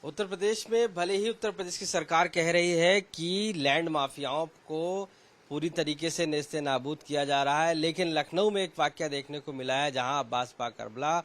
उत्तर प्रदेश में भले ही उत्तर प्रदेश की सरकार कह रही है कि लैंड माफियाओं को पूरी तरीके से नेस्ते नाबूद किया जा रहा है, लेकिन लखनऊ में एक वाकया देखने को मिला है जहां अब्बास पाक करबला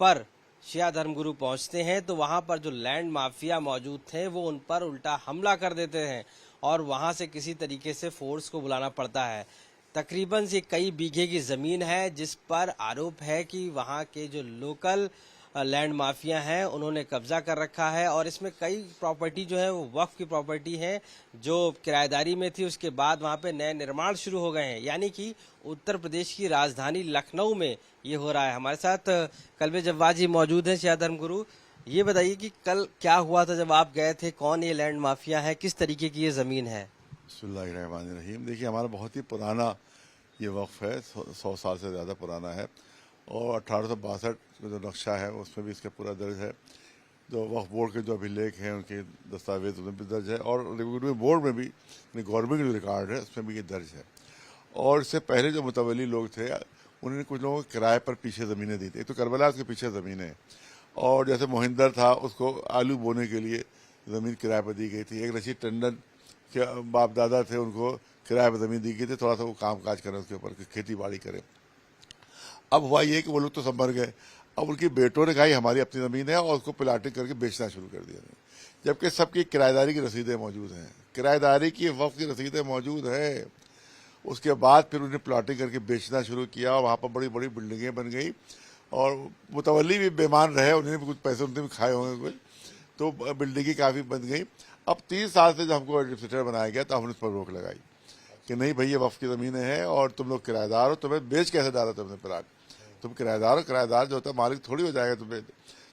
पर शिया धर्मगुरु पहुंचते हैं तो वहां पर जो लैंड माफिया मौजूद थे वो उन पर उल्टा हमला कर देते हैं और वहां से किसी तरीके से फोर्स को बुलाना पड़ता है। तकरीबन से कई बीघे की जमीन है जिस पर आरोप है कि वहां के जो लोकल लैंड माफिया हैं उन्होंने कब्जा कर रखा है और इसमें कई प्रॉपर्टी जो है वो वक्फ की प्रॉपर्टी है जो किराएदारी में थी, उसके बाद वहां पे नए निर्माण शुरू हो गए हैं। यानी कि उत्तर प्रदेश की राजधानी लखनऊ में ये हो रहा है। हमारे साथ कल्बे जव्वाद जी मौजूद हैं, शिया धर्मगुरु। ये बताइए कि कल क्या हुआ था जब आप गए थे, कौन ये लैंड माफिया है, किस तरीके की ये जमीन है? बिस्मिल्लाहिर्रहमानिर्रहीम। देखिए, हमारा बहुत ही पुराना ये वक्फ है, 100 साल से ज़्यादा पुराना है और 1862 का जो नक्शा है उसमें भी इसका पूरा दर्ज है। जो वक्फ बोर्ड के जो अभिलेख हैं उनके दस्तावेज उसमें भी दर्ज है और रेवेन्यू बोर्ड में भी गवर्नमेंट जो रिकॉर्ड है उसमें भी ये दर्ज है। और इससे पहले जो मुतवली लोग थे उन्होंने कुछ लोगों को किराए पर पीछे ज़मीनें दी थी। एक तो करबला उसके पीछे ज़मीन है और जैसे मोहिंदर था उसको आलू बोने के लिए ज़मीन किराए पर दी गई थी। एक रशीद टंडन के बाप दादा थे, उनको किराए पर ज़मीन दी गई थी, थोड़ा सा वो काम काज करें उसके ऊपर, खेती बाड़ी करें। अब हुआ ये कि वो लोग तो संभर गए, अब उनकी बेटों ने कहा हमारी अपनी ज़मीन है और उसको प्लाटिंग करके बेचना शुरू कर दिया, जबकि सबकी किराएदारी की रसीदें मौजूद हैं, किराएदारी की वक्फ की रसीदें मौजूद है। उसके बाद फिर उन्हें प्लाटिंग करके बेचना शुरू किया और वहाँ पर बड़ी बड़ी बिल्डिंगें बन गई और मुतवली भी बेमान रहे, उन्होंने भी कुछ पैसे उनसे भी खाए होंगे कुछ, तो बिल्डिंगें काफ़ी बन गई। अब 30 साल से जब हमको एडमिनिस्ट्रेटर बनाया गया तो हमने उस पर रोक लगाई कि नहीं भाई, ये वक्फ की ज़मीनें हैं और तुम लोग किराएदार हो, तुम्हें बेच कैसे डाला तुमने प्लाट, तुम किराएदार हो, किराएदार जो होता है मालिक थोड़ी हो जाएगा तुम्हें।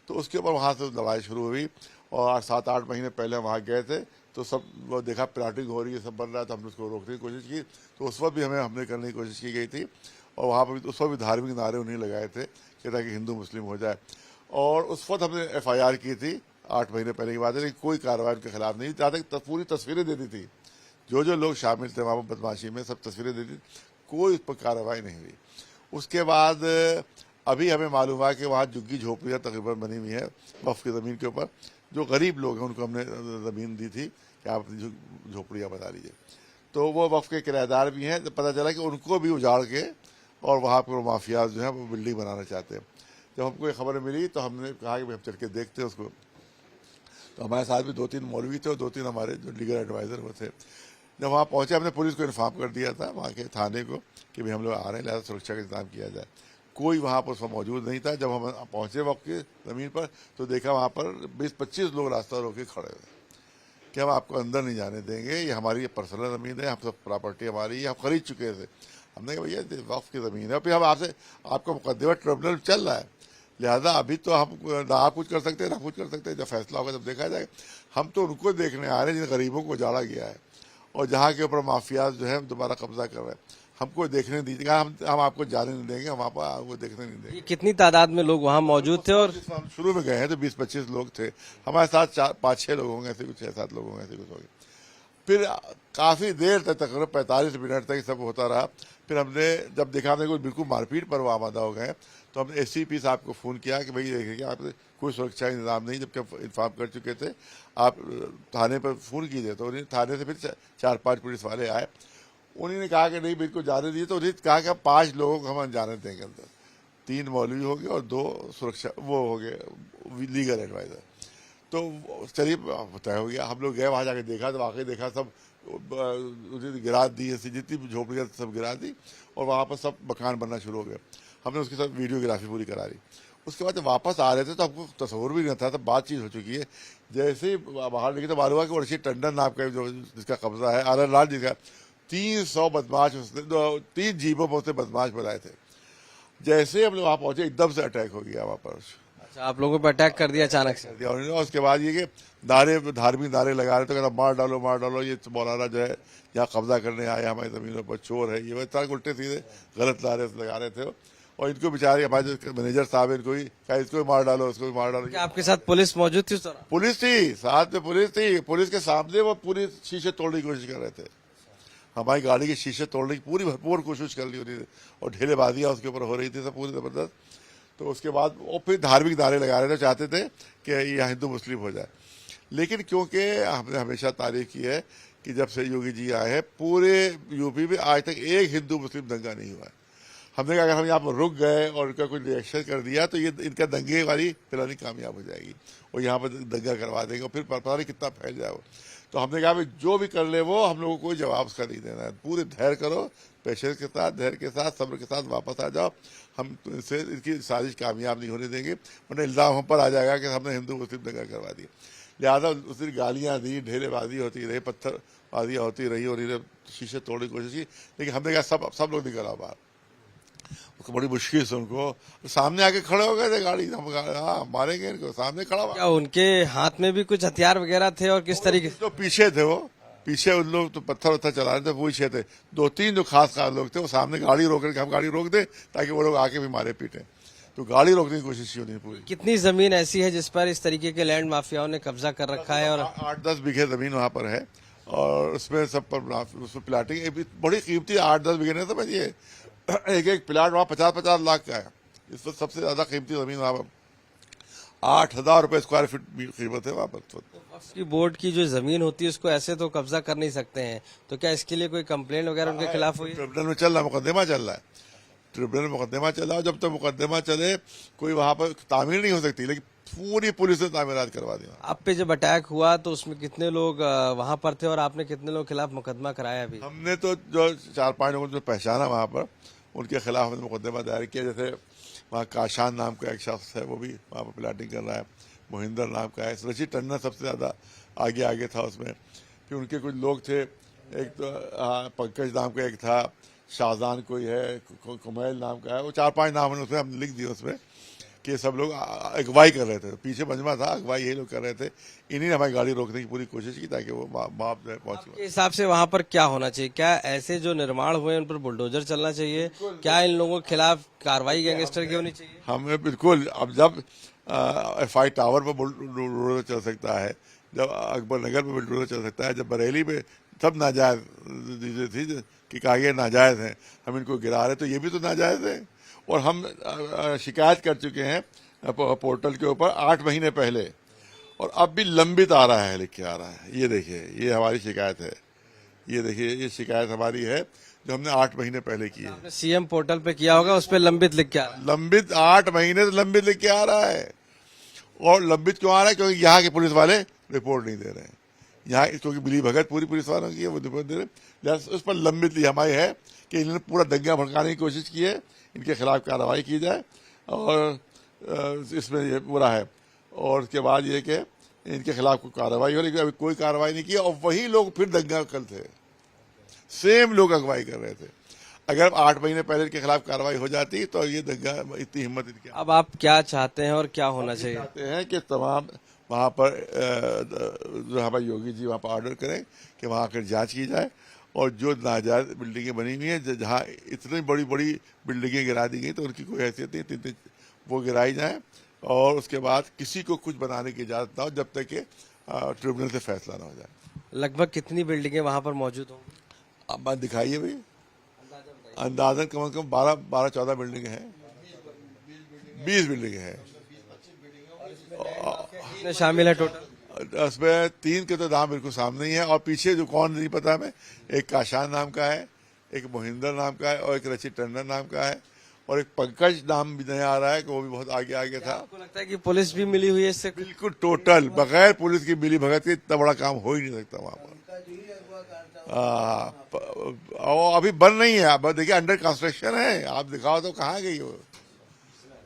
तो उसके ऊपर वहाँ से लड़ाई शुरू हुई और 7-8 महीने पहले वहाँ गए थे तो सब वो देखा प्लाटिंग हो रही है, सब बन रहा है, तो हमने उसको रोकने की कोशिश की। तो उस वक्त भी हमने करने की कोशिश की गई थी और वहाँ पर भी उस वक्त भी धार्मिक नारे उन्हें लगाए थे कि ताकि हिंदू मुस्लिम हो जाए। और उस वक्त हमने FIR की थी, 8 महीने पहले की बात है, लेकिन कोई कार्रवाई उनके खिलाफ नहीं। जहाँ तक पूरी तस्वीरें दे दी थी, जो जो लोग शामिल थे वहाँ पर बदमाशी में, सब तस्वीरें दे दी, कोई उस पर कार्रवाई नहीं हुई। उसके बाद अभी हमें मालूम हुआ कि वहाँ झुग्गी झोपड़ियाँ तकरीबन बनी हुई है वक्फ की ज़मीन के ऊपर। जो गरीब लोग हैं उनको हमने ज़मीन दी थी कि आप अपनी झोपड़ियाँ बना लीजिए, तो वो वक्फ के किराएदार भी हैं। तो पता चला कि उनको भी उजाड़ के और वहाँ पर माफियाज जो हैं वो बिल्डिंग बनाना चाहते हैं। जब हमको ये खबर मिली तो हमने कहा कि हम चल के देखते हैं उसको। तो हमारे साथ भी 2-3 मौलवी थे और 2-3 हमारे जो लीगल एडवाइज़र वो थे। जब वहाँ पहुँचे हमने पुलिस को इन्फॉर्म कर दिया था, वहाँ के थाने को, कि भाई हम लोग आ रहे हैं, लिहाजा सुरक्षा का इंतजाम किया जाए। कोई वहाँ पर उसमें मौजूद नहीं था। जब हम पहुँचे वक्त की ज़मीन पर तो देखा वहाँ पर 20-25 लोग रास्ता रोक के खड़े हुए कि हम आपको अंदर नहीं जाने देंगे, ये हमारी पर्सनल ज़मीन है, हम सब प्रॉपर्टी हमारी है, हम खरीद चुके थे। हमने कहा भैया वक्फ की ज़मीन है, फिर हम आपसे, आपका मुकदमा ट्रिब्यूनल चल रहा है, लिहाजा अभी तो हम ना कुछ कर सकते हैं ना कुछ कर सकते हैं, जब फैसला होगा तब देखा जाएगा। हम तो उनको देखने आ रहे हैं जिन गरीबों को उजाड़ा गया है और जहाँ के ऊपर माफियाज जो है दोबारा कब्जा कर रहे हैं। हमको देखने दीजिएगा, हम आपको जाने नहीं देंगे, हम वहाँ पर आपको देखने नहीं देंगे। कितनी तादाद में लोग वहाँ मौजूद थे? और हम शुरू में गए हैं तो 20-25 लोग थे, हमारे साथ 5-6 लोग होंगे, ऐसे कुछ 6-7 लोग होंगे, ऐसे कुछ होंगे। फिर काफ़ी देर तक, तकरीबन 45 मिनट तक सब होता रहा। फिर हमने जब देखा हमने कुछ बिल्कुल मारपीट पर वो आमादा हो गए, तो हमने SCP साहब को फ़ोन किया कि भाई देखिए आप कोई सुरक्षा इंतजाम नहीं, जबकि इन्फॉर्म कर चुके थे, आप थाने पर फ़ोन कीजिए। तो उन्हें थाने से फिर 4-5 पुलिस वाले आए, उन्होंने कहा कि नहीं बिल्कुल जाने दिए। तो उन्हें कहा कि 5 लोगों को हम जाने देंगे अंदर, 3 मौलवी हो गए और 2 सुरक्षा वो हो गए लीगल एडवाइज़र। तो चलिए तय हो गया। हम लोग गए वहाँ जाके देखा तो वाकई देखा सब गिरा दी, ऐसी जितनी भी झोपड़ियाँ सब गिरा दी और वहाँ पर सब मकान बनना शुरू हो गया। हमने उसके साथ वीडियोग्राफी पूरी करा ली। उसके बाद जब वापस आ रहे थे तो हमको तस्वुर भी नहीं था, तो बातचीत हो चुकी है। जैसे ही बाहर निकले तो मालूम हुआ कि रशीद टंडन नाम का जो जिसका कब्जा है, आनंद लाल जी का, 300 बदमाश उसने 3 जीपों में उसने बदमाश बनाए थे। जैसे ही हम लोग वहाँ पहुँचे एकदम से अटैक हो गया वहाँ पर। अच्छा, आप लोगों पर अटैक कर दिया अचानक से? और उसके बाद ये कि धार्मिक नारे लगा रहे, तो कहना मार डालो, ये मौलाना जो है यहाँ कब्जा करने आया हमारी ज़मीनों पर, चोर है ये, तरह उल्टे सीधे गलत नारे लगा रहे थे। और इनको बेचारे हमारे जो मैनेजर साहब है, इनको ही कहा इसको भी मार डालो, इसको भी मार डालो। क्या आपके साथ पुलिस मौजूद थी उस दौरान? पुलिस थी, साथ में पुलिस थी। पुलिस के सामने वो पूरी शीशे तोड़ने की कोशिश कर रहे थे, हमारी गाड़ी के शीशे तोड़ने की पूरी भरपूर कोशिश कर ली उन्होंने और ढेलेबाजियाँ उसके ऊपर हो रही थी सब पूरी ज़बरदस्त। तो उसके बाद वो फिर धार्मिक नारे लगा रहे थे, चाहते थे कि यह हिंदू मुस्लिम हो जाए। लेकिन क्योंकि हमने हमेशा तारीफ की है कि जब से योगी जी आए हैं पूरे यूपी में आज तक एक हिंदू मुस्लिम दंगा नहीं हुआ है। हमने कहा अगर हम यहाँ पर रुक गए और इनका कोई रिएक्शन कर दिया तो ये इनका दंगे वाली प्लानिंग कामयाब हो जाएगी और यहाँ पर दंगा करवा देंगे और फिर पता नहीं कितना फैल जाए वो। तो हमने कहा भाई जो भी कर ले वो हम लोगों को कोई जवाब उसका नहीं देना है, पूरे धैर्य करो, पेशेंस के साथ, धैर्य के साथ, सब्र के साथ वापस आ जाओ। हम इनसे इनकी साजिश कामयाब नहीं होने देंगे, वरना इल्ज़ाम हम पर आ जाएगा कि हमने हिंदू मुस्लिम दंगा करवा दिया। लिहाजा उस दिन गालियाँ दी, ढेरेबाजी होती रही, पत्थरबाजियाँ होती रही और इन्हें शीशे तोड़ने की कोशिश की, लेकिन हमने कहा सब लोग निकल आओ बाहर। उसको बड़ी मुश्किल से उनको सामने आके खड़े हो गए थे, गाड़ी हम हाँ मारेंगे इनको, सामने खड़ा हुआ। क्या उनके हाथ में भी कुछ हथियार वगैरह थे और किस तरीके से? जो पीछे थे वो पीछे उन लोग तो पत्थर वत्थर चला रहे थे, पीछे थे दो तीन जो खास लोग थे, वो सामने गाड़ी रोक करके हम गाड़ी रोक दे ताकि वो लोग आके भी मारे पीटे, तो गाड़ी रोकने की कोशिश की उन्होंने पूरी। कितनी जमीन ऐसी है जिस पर इस तरीके के लैंड माफियाओं ने कब्जा कर रखा है? और 8-10 बीघे जमीन वहाँ पर है और उसमें सब पर उसमें प्लाटिंग बड़ी कीमती 8-10 बीघे नहीं समझिए, एक प्लाट वहाँ 50-50 लाख का है। इस वक्त सबसे ज्यादा कीमती जमीन वहाँ पर 8,000 रुपए स्क्वायर फीट कीमत है वहाँ पर। उसकी बोर्ड की जो जमीन होती है उसको ऐसे तो कब्जा कर नहीं सकते हैं, तो क्या इसके लिए कोई कंप्लेंट वगैरह उनके खिलाफ हुई? ट्रिब्यूनल में चल रहा है, मुकदमा चल रहा है, ट्रिब्यूनल में मुकदमा चल रहा है। जब तक मुकदमा चले कोई वहाँ पर तामीर नहीं हो सकती, लेकिन पूरी पुलिस ने तामीरात करवा दिया। आप पे जब अटैक हुआ तो उसमें कितने लोग वहां पर थे और आपने कितने लोग खिलाफ मुकदमा कराया? अभी हमने तो जो 4-5 लोगों को पहचाना वहाँ पर उनके खिलाफ हमने मुकदमा दायर किया। जैसे वहाँ काशान नाम का एक शख्स है, वो भी वहाँ पर प्लाटिंग कर रहा है, मोहिंदर नाम का है, रशीद टंडन सबसे ज़्यादा आगे था उसमें। फिर उनके कुछ लोग थे, एक तो पंकज नाम का एक था, शाहजहान कोई है, कुमैल नाम का है, वो 4-5 नाम उसमें हम लिख दिए उसमें कि सब लोग अगवाई कर रहे थे, पीछे मजमा था, अगवाई यही लोग कर रहे थे। इन्हीं ने हमारी गाड़ी रोकने की पूरी कोशिश की ताकि वो माप पहुंच। आपके हिसाब से वहां पर क्या होना चाहिए? क्या ऐसे जो निर्माण हुए उन पर बुलडोजर चलना चाहिए? क्या इन लोगों के खिलाफ कार्रवाई गैंगस्टर की होनी चाहिए? हमें बिल्कुल, अब जब FI टावर पर बुलडोजर चल सकता है, जब अकबर नगर में बुलडोजर चल सकता है, जब बरेली में सब नाजायज थी कि कागज नाजायज हैं, हम इनको गिरा रहे, तो ये भी तो नाजायज है। और हम शिकायत कर चुके हैं पोर्टल के ऊपर 8 महीने पहले, और अब भी लंबित आ रहा है, लिख के आ रहा है। ये देखिए, ये हमारी शिकायत है, ये देखिए, ये शिकायत हमारी है जो हमने 8 महीने पहले की है। CM पोर्टल पे किया होगा, उस पर लंबित लिख के आ रहा है। लंबित 8 महीने से लंबित लिख के आ रहा है। और लंबित क्यों आ रहा है? क्योंकि यहाँ के पुलिस वाले रिपोर्ट नहीं दे रहे हैं। यहाँ क्योंकि मिली भगत पूरी पुलिस वालों की है, वो रिपोर्ट दे रहे हैं। उस पर लंबित ली हमारी है कि इन्होंने पूरा दंगा भड़काने की कोशिश की है, इनके खिलाफ कार्रवाई की जाए, और इसमें ये पूरा है। और उसके बाद ये कि इनके खिलाफ कोई कार्रवाई हो, लेकिन अभी कोई कार्रवाई नहीं की, और वही लोग फिर दंगा कल थे, सेम लोग अगवाई कर रहे थे। अगर 8 महीने पहले इनके खिलाफ कार्रवाई हो जाती तो ये दंगा, इतनी हिम्मत इनकी। अब आप क्या चाहते हैं और क्या होना चाहिए? चाहते हैं कि तमाम वहाँ पर जो हमारे योगी जी वहाँ पर ऑर्डर करें कि वहाँ आकर जांच की जाए, और जो नाजायज बिल्डिंगें बनी हुई हैं, जहाँ इतनी बड़ी बड़ी बिल्डिंगें गिरा दी गई तो उनकी कोई हैसियत नहीं, वो गिराई जाए, और उसके बाद किसी को कुछ बनाने की इजाज़त ना हो जब तक कि ट्रिब्यूनल से फैसला ना हो जाए। लगभग कितनी बिल्डिंगें वहां पर मौजूद होंगी? अब बात दिखाइए भाई, अंदाजन कम से कम 12-14 बिल्डिंगें हैं, 20 बिल्डिंगें हैं। कितने शामिल है टोटल? उसमें 3 के तो नाम बिल्कुल सामने ही है, और पीछे जो कौन नहीं पता हमें, एक काशान नाम का है, एक मोहिंदर नाम का है, और एक रशीद टंडन नाम का है, और एक पंकज नाम भी नहीं आ रहा है कि वो भी बहुत आगे था। आपको लगता है कि पुलिस भी मिली हुई है इससे? बिल्कुल टोटल बगैर पुलिस की मिली भगत के इतना बड़ा काम हो ही नहीं सकता वहाँ पर। और अभी बन नहीं है, आप देखिए अंडर कंस्ट्रक्शन है, आप दिखाओ तो कहाँ गई वो।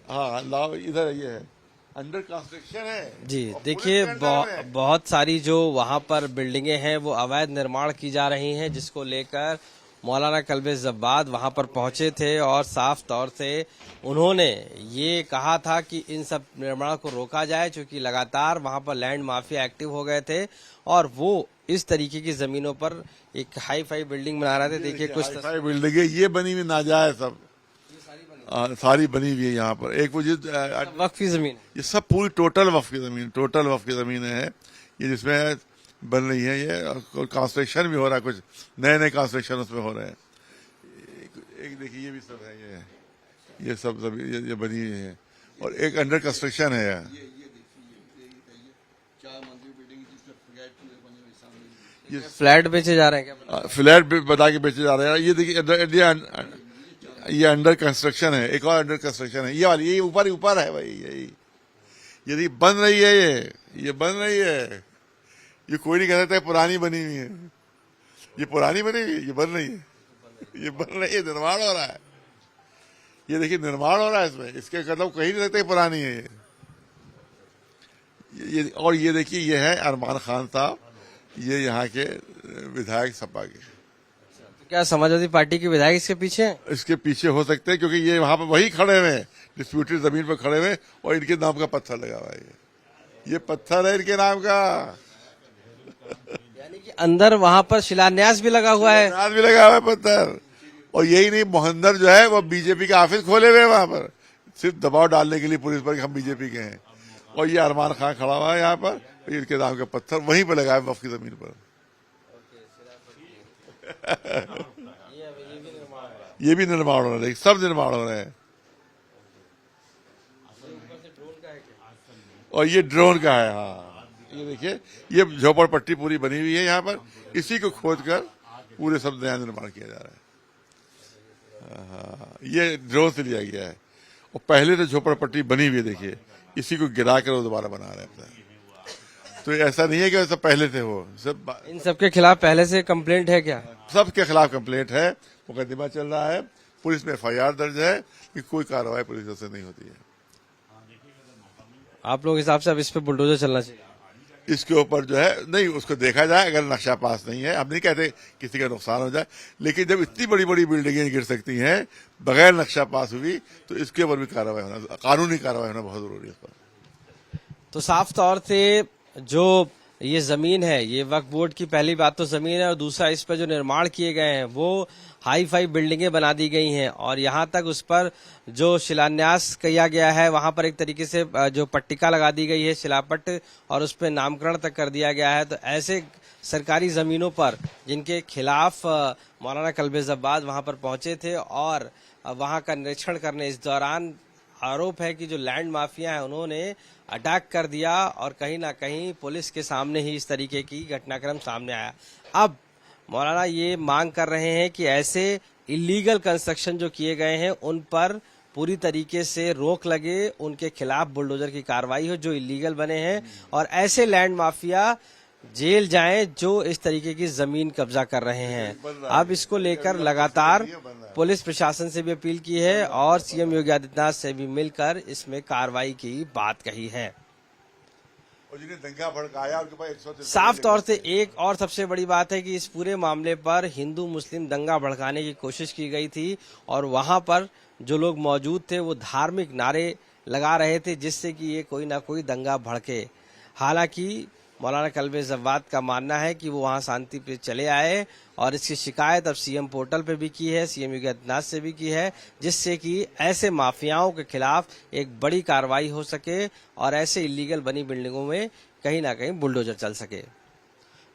हाँ लाओ इधर, ये है अंडर कंस्ट्रक्शन है जी। देखिए बहुत सारी जो वहां पर बिल्डिंगें हैं वो अवैध निर्माण की जा रही हैं, जिसको लेकर मौलाना कल्बे जब्बाद वहां पर पहुंचे थे और साफ तौर से उन्होंने ये कहा था कि इन सब निर्माण को रोका जाए, क्योंकि लगातार वहां पर लैंड माफिया एक्टिव हो गए थे और वो इस तरीके की जमीनों पर एक हाई फाई बिल्डिंग बना रहे थे। देखिए कुछ बिल्डिंगें ये बनी हुई नाजायज सब, सारी बनी हुई है यहाँ पर। एक वो वक्फ की जमीन, ये सब पूरी टोटल वक्फ की जमीन, टोटल वक्फ की जमीन है ये, जिसमें बन रही है ये, कंस्ट्रक्शन भी हो रहा है, कुछ नए कंस्ट्रक्शन उसमें हो रहे हैं। एक देखिए ये भी सब है, ये सब ये बनी हुई है, और एक अंडर कंस्ट्रक्शन है। ये फ्लैट बेचे जा रहे हैं क्या? फ्लैट बता के बेचे जा रहे हैं। ये देखिए ये अंडर कंस्ट्रक्शन है, एक और अंडर कंस्ट्रक्शन है, ये वाली, ये ऊपर है भाई, यही ये देखिए बन रही है, ये बन रही है। ये कोई नहीं कह सकता पुरानी बनी हुई है, ये पुरानी बनी हुई है, ये बन रही है, ये बन रही है, निर्माण हो रहा है। ये देखिए निर्माण हो रहा है इसमें, इसके मतलब कहीं नहीं सकते पुरानी है ये। और ये देखिए ये है अरमान खान साहब, ये यहाँ के विधायक सपा के। क्या समाजवादी पार्टी के विधायक इसके पीछे हैं? इसके पीछे हो सकते हैं, क्योंकि ये वहां पर वही खड़े हुए हैं, डिस्प्यूटेड जमीन पर खड़े हुए, और इनके नाम का पत्थर लगा हुआ है, ये पत्थर है इनके नाम का। यानी कि अंदर वहां पर शिलान्यास भी लगा हुआ है। शिलान्यास भी लगा हुआ है पत्थर। और यही नहीं, मोहन्दर जो है वो बीजेपी का ऑफिस खोले हुए हैं वहां पर, सिर्फ दबाव डालने के लिए पुलिस पर कि हम बीजेपी के हैं। और ये अरमान खान खड़ा हुआ है यहाँ पर, इनके नाम का पत्थर वहीं पर लगा है वक्फ की जमीन पर। ये भी निर्माण हो रहा है, सब निर्माण हो रहे हैं। और ये ड्रोन का है, हाँ ये देखिए, ये झोपड़पट्टी पूरी बनी हुई है यहाँ पर, इसी को खोद कर पूरे सब नया निर्माण किया जा रहा है। हाँ, ये ड्रोन से लिया गया है। और पहले तो झोपड़पट्टी बनी हुई है, देखिए इसी को गिरा कर वो दोबारा बना रहे हैं। तो ऐसा नहीं है कि ऐसा पहले से हो, सब इन सबके खिलाफ पहले से कंप्लेंट है क्या? सबके खिलाफ कंप्लेंट है, मुकदमा चल रहा है, पुलिस में FIR दर्ज है, कि कोई कार्रवाई पुलिस से नहीं होती है। आप लोग हिसाब से अब इस पे बुलडोजर चलना चाहिए? इसके ऊपर जो है नहीं, उसको देखा जाए, अगर नक्शा पास नहीं है, हम नहीं कहते किसी का नुकसान हो जाए, लेकिन जब इतनी बड़ी बड़ी बिल्डिंगें गिर सकती हैं बगैर नक्शा पास हुई, तो इसके ऊपर भी कार्रवाई होना, कानूनी कार्रवाई होना बहुत जरूरी है। तो साफ तौर से जो ये जमीन है, ये वक्फ बोर्ड की पहली बात तो जमीन है, और दूसरा इस पर जो निर्माण किए गए हैं वो हाई फाई बिल्डिंगें बना दी गई हैं, और यहाँ तक उस पर जो शिलान्यास किया गया है वहां पर एक तरीके से जो पट्टिका लगा दी गई है, शिलापट्ट, और उस पर नामकरण तक कर दिया गया है। तो ऐसे सरकारी जमीनों पर जिनके खिलाफ मौलाना कल्बे ज़ब्बाद वहां पर पहुंचे थे और वहां का निरीक्षण करने, इस दौरान आरोप है कि जो लैंड माफिया है उन्होंने अटैक कर दिया, और कहीं ना कहीं पुलिस के सामने ही इस तरीके की घटनाक्रम सामने आया। अब मौलाना ये मांग कर रहे हैं कि ऐसे इलीगल कंस्ट्रक्शन जो किए गए हैं उन पर पूरी तरीके से रोक लगे, उनके खिलाफ बुलडोजर की कार्रवाई हो जो इलीगल बने हैं, और ऐसे लैंड माफिया जेल जाएं जो इस तरीके की जमीन कब्जा कर रहे हैं। अब इसको लेकर लगातार पुलिस प्रशासन से भी अपील की है और सीएम योगी आदित्यनाथ से भी मिलकर इसमें कार्रवाई की बात कही है। और जिन्हें दंगा भड़काया उनके पास 100 साफ तौर से एक और सबसे बड़ी बात है कि इस पूरे मामले पर हिंदू मुस्लिम दंगा भड़काने की कोशिश की गई थी, और वहां पर जो लोग मौजूद थे वो धार्मिक नारे लगा रहे थे जिससे कि ये कोई ना कोई दंगा भड़के। हालांकि मौलाना कल्बे ज़ब्बाद का मानना है कि वो वहां शांति पे चले आए, और इसकी शिकायत अब सीएम पोर्टल पे भी की है, सीएम योगी आदित्यनाथ से भी की है, जिससे कि ऐसे माफियाओं के खिलाफ एक बड़ी कार्रवाई हो सके और ऐसे इलीगल बनी बिल्डिंगों में कहीं ना कहीं बुलडोजर चल सके।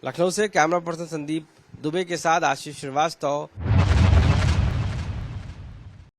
लखनऊ से कैमरा पर्सन संदीप दुबे के साथ आशीष श्रीवास्तव।